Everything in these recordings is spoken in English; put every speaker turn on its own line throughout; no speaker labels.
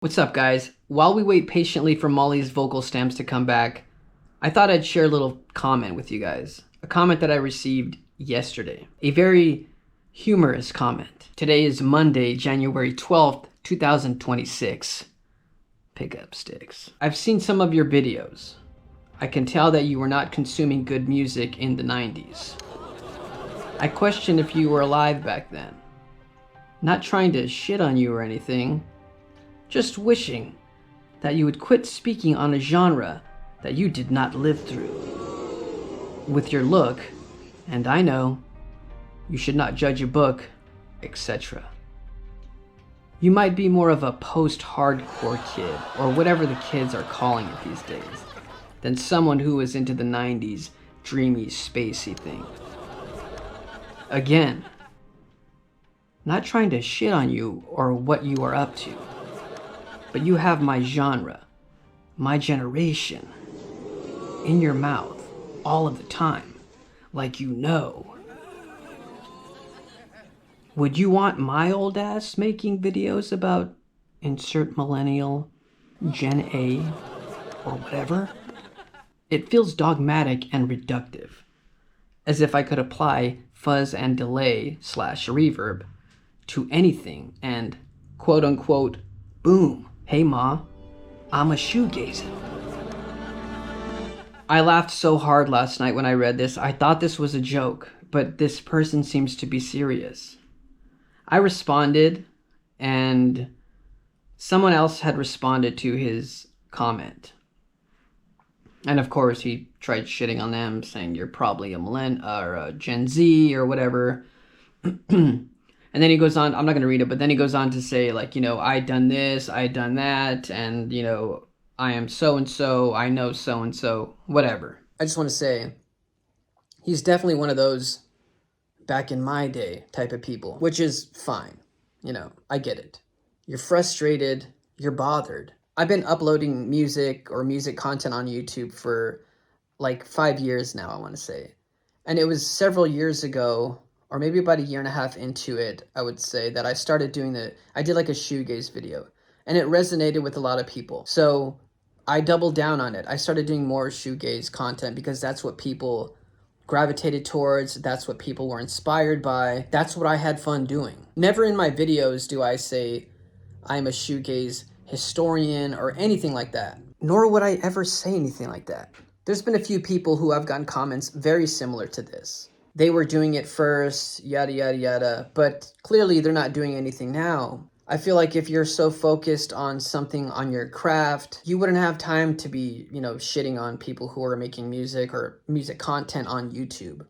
What's up, guys? While we wait patiently for Molly's vocal stems to come back, I thought I'd share a little comment with you guys. A comment that I received yesterday. A very humorous comment. Today is Monday, January 12th, 2026. Pick up sticks. I've seen some of your videos. I can tell that you were not consuming good music in the 90s. I question if you were alive back then. Not trying to shit on you or anything. Just wishing that you would quit speaking on a genre that you did not live through. With your look, and I know, you should not judge a book, etc. You might be more of a post-hardcore kid, or whatever the kids are calling it these days, than someone who was into the 90s dreamy, spacey thing. Again, not trying to shit on you or what you are up to. But you have my genre, my generation, in your mouth all of the time, like you know. Would you want my old ass making videos about insert millennial, Gen A, or whatever? It feels dogmatic and reductive, as if I could apply fuzz and delay / reverb to anything and quote unquote boom. Hey ma, I'm a shoegazer. I laughed so hard last night when I read this. I thought this was a joke, but this person seems to be serious. I responded, and someone else had responded to his comment. And of course, he tried shitting on them, saying you're probably a Gen Z or whatever. And then he goes on, I'm not going to read it, but then he goes on to say, like, you know, I done this, I done that, and, you know, I am so-and-so, I know so-and-so, whatever. I just want to say, he's definitely one of those back in my day type of people, which is fine. You know, I get it. You're frustrated, you're bothered. I've been uploading music or music content on YouTube for like 5 years now, I want to say. And it was several years ago, or maybe about a year and a half into it, I would say, that I started doing I did like a shoegaze video, and it resonated with a lot of people. So I doubled down on it. I started doing more shoegaze content because that's what people gravitated towards. That's what people were inspired by. That's what I had fun doing. Never in my videos do I say I'm a shoegaze historian or anything like that. Nor would I ever say anything like that. There's been a few people who I've gotten comments very similar to this. They were doing it first, yada, yada, yada, but clearly they're not doing anything now. I feel like if you're so focused on something on your craft, you wouldn't have time to be, you know, shitting on people who are making music or music content on YouTube.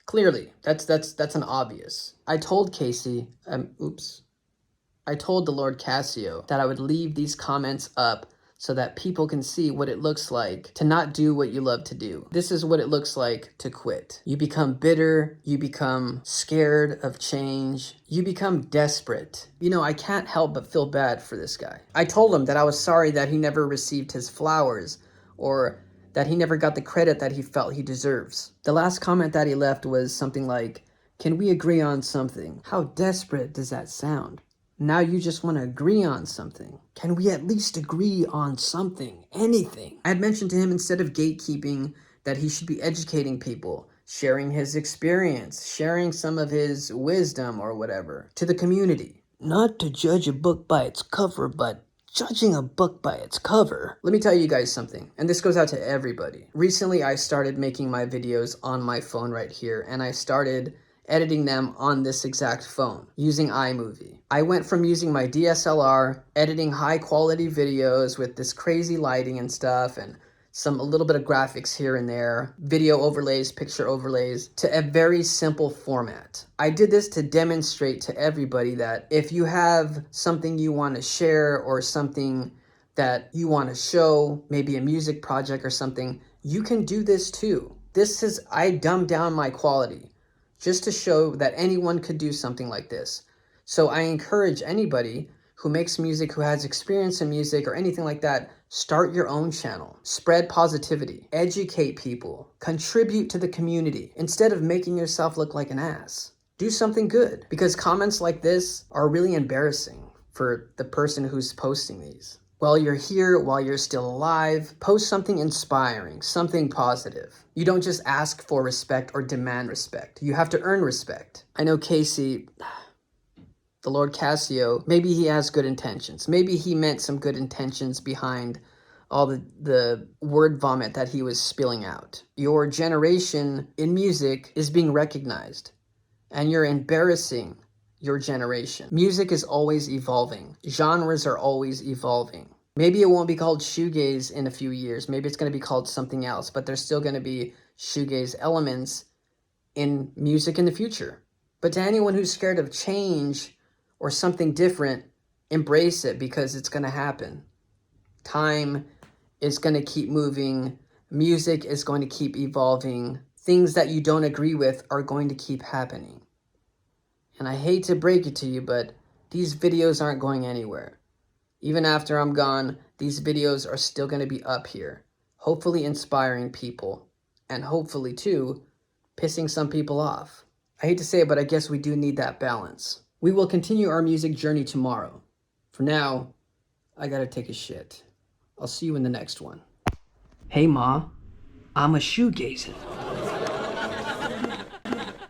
Clearly, that's an obvious. I told Casey, I told the Lord Cassio that I would leave these comments up so that people can see what it looks like to not do what you love to do. This is what it looks like to quit. You become bitter, you become scared of change, you become desperate. You know, I can't help but feel bad for this guy. I told him that I was sorry that he never received his flowers, or that he never got the credit that he felt he deserves. The last comment that he left was something like, "Can we agree on something?" How desperate does that sound? Now you just want to agree on something. Can we at least agree on something? Anything? I had mentioned to him, instead of gatekeeping, that he should be educating people, sharing his experience, sharing some of his wisdom or whatever to the community. Not to judge a book by its cover, but judging a book by its cover. Let me tell you guys something, and this goes out to everybody. Recently, I started making my videos on my phone right here, and I started editing them on this exact phone using iMovie. I went from using my DSLR, editing high quality videos with this crazy lighting and stuff, and a little bit of graphics here and there, video overlays, picture overlays, to a very simple format. I did this to demonstrate to everybody that if you have something you want to share or something that you want to show, maybe a music project or something, you can do this too. I dumbed down my quality just to show that anyone could do something like this. So I encourage anybody who makes music, who has experience in music or anything like that, start your own channel. Spread positivity. Educate people. Contribute to the community instead of making yourself look like an ass. Do something good, because comments like this are really embarrassing for the person who's posting these. While you're here, while you're still alive, post something inspiring, something positive. You don't just ask for respect or demand respect. You have to earn respect. I know Casey, the Lord Cassio, maybe he has good intentions. Maybe he meant some good intentions behind all the word vomit that he was spilling out. Your generation in music is being recognized, and you're embarrassing your generation. Music is always evolving. Genres are always evolving. Maybe it won't be called shoegaze in a few years. Maybe it's going to be called something else, but there's still going to be shoegaze elements in music in the future. But to anyone who's scared of change or something different, embrace it, because it's going to happen. Time is going to keep moving. Music is going to keep evolving. Things that you don't agree with are going to keep happening. And I hate to break it to you, but these videos aren't going anywhere. Even after I'm gone, these videos are still going to be up here, hopefully inspiring people, and hopefully, too, pissing some people off. I hate to say it, but I guess we do need that balance. We will continue our music journey tomorrow. For now, I gotta take a shit. I'll see you in the next one. Hey, Ma, I'm a shoegazer.